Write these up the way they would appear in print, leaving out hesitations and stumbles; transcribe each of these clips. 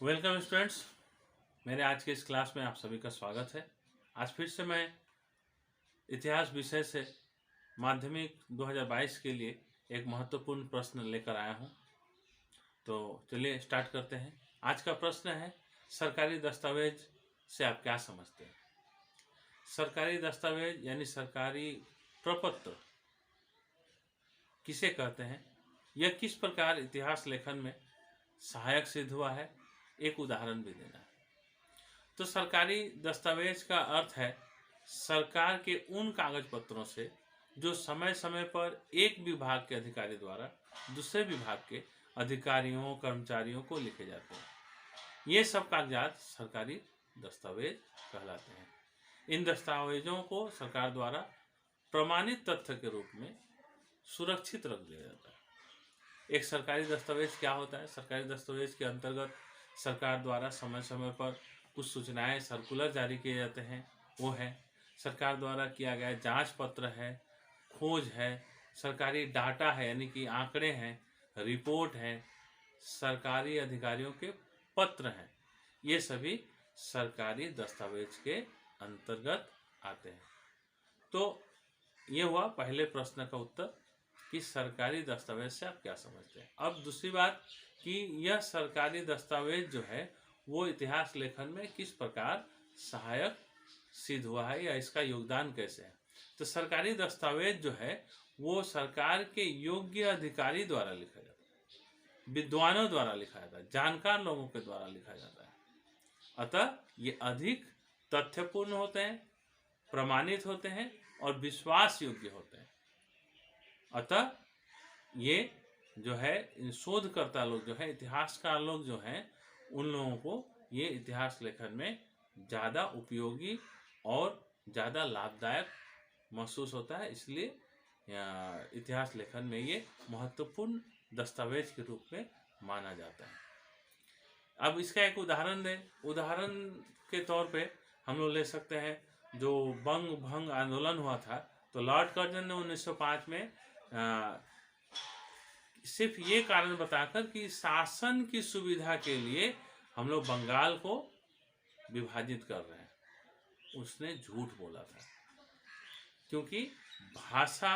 Welcome students, मेरे आज के इस क्लास में आप सभी का स्वागत है। आज फिर से मैं इतिहास विषय से माध्यमिक 2022 के लिए एक महत्वपूर्ण प्रश्न लेकर आया हूं। तो चलिए स्टार्ट करते हैं। आज का प्रश्न है, सरकारी दस्तावेज से आप क्या समझते हैं? सरकारी दस्तावेज यानी सरकारी प्रपत्र किसे कहते हैं? यह किस प्रकार इतिहास लेखन में सहायक सिद्ध हुआ है? एक उदाहरण भी देना है। तो सरकारी दस्तावेज का अर्थ है सरकार के उन कागज पत्रों से जो समय समय पर एक विभाग के अधिकारी द्वारा दूसरे विभाग के अधिकारियों कर्मचारियों को लिखे जाते हैं। ये सब कागजात सरकारी दस्तावेज कहलाते हैं। इन दस्तावेजों को सरकार द्वारा प्रमाणित तथ्य के रूप में सुरक्षित रख दिया जाता है। एक सरकारी दस्तावेज क्या होता है? सरकारी दस्तावेज के अंतर्गत सरकार द्वारा समय समय पर कुछ सूचनाएं सर्कुलर जारी किए जाते हैं। वो है सरकार द्वारा किया गया जांच पत्र है, खोज है, सरकारी डाटा है यानी कि आंकड़े हैं, रिपोर्ट है, सरकारी अधिकारियों के पत्र हैं। ये सभी सरकारी दस्तावेज के अंतर्गत आते हैं। तो ये हुआ पहले प्रश्न का उत्तर कि सरकारी दस्तावेज से आप क्या समझते हैं। अब दूसरी बात कि यह सरकारी दस्तावेज जो है वो इतिहास लेखन में किस प्रकार सहायक सिद्ध हुआ है या इसका योगदान कैसे है। तो सरकारी दस्तावेज जो है वो सरकार के योग्य अधिकारी द्वारा लिखा जाता है, विद्वानों द्वारा लिखा जाता है, जानकार लोगों के द्वारा लिखा जाता है। अतः ये अधिक तथ्यपूर्ण होते हैं, प्रमाणित होते हैं और विश्वास योग्य होते हैं। अतः ये जो है शोधकर्ता लोग जो है, इतिहासकार लोग जो हैं, उन लोगों को ये इतिहास लेखन में ज़्यादा उपयोगी और ज़्यादा लाभदायक महसूस होता है। इसलिए इतिहास लेखन में ये महत्वपूर्ण दस्तावेज के रूप में माना जाता है। अब इसका एक उदाहरण दें। उदाहरण के तौर पे हम लोग ले सकते हैं जो बंग भंग आंदोलन हुआ था। तो लॉर्ड कर्जन ने 1905 में सिर्फ ये कारण बताकर कि शासन की सुविधा के लिए हम लोग बंगाल को विभाजित कर रहे हैं, उसने झूठ बोला था। क्योंकि भाषा,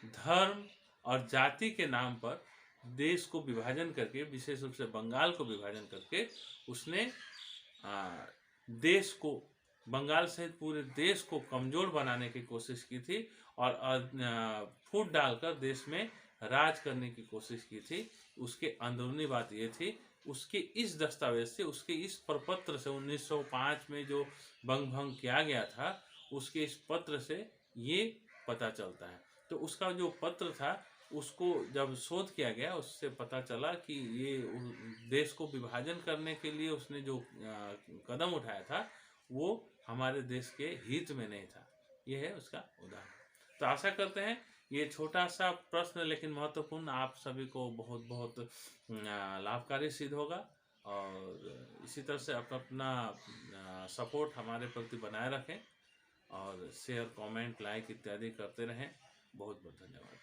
धर्म और जाति के नाम पर देश को विभाजन करके, विशेष रूप से बंगाल को विभाजन करके, उसने देश को, बंगाल सहित पूरे देश को कमजोर बनाने की कोशिश की थी और फूट डालकर देश में राज करने की कोशिश की थी। उसके अंदरूनी बात ये थी, उसके इस दस्तावेज से, उसके इस प्रपत्र से 1905 में जो बंग भंग किया गया था, उसके इस पत्र से ये पता चलता है। तो उसका जो पत्र था उसको जब शोध किया गया, उससे पता चला कि ये देश को विभाजन करने के लिए उसने जो कदम उठाया था वो हमारे देश के हित में नहीं था। ये है उसका उदाहरण। तो आशा करते हैं ये छोटा सा प्रश्न लेकिन महत्वपूर्ण आप सभी को बहुत बहुत लाभकारी सिद्ध होगा। और इसी तरह से आप अपना सपोर्ट हमारे प्रति बनाए रखें और शेयर, कमेंट, लाइक इत्यादि करते रहें। बहुत बहुत धन्यवाद।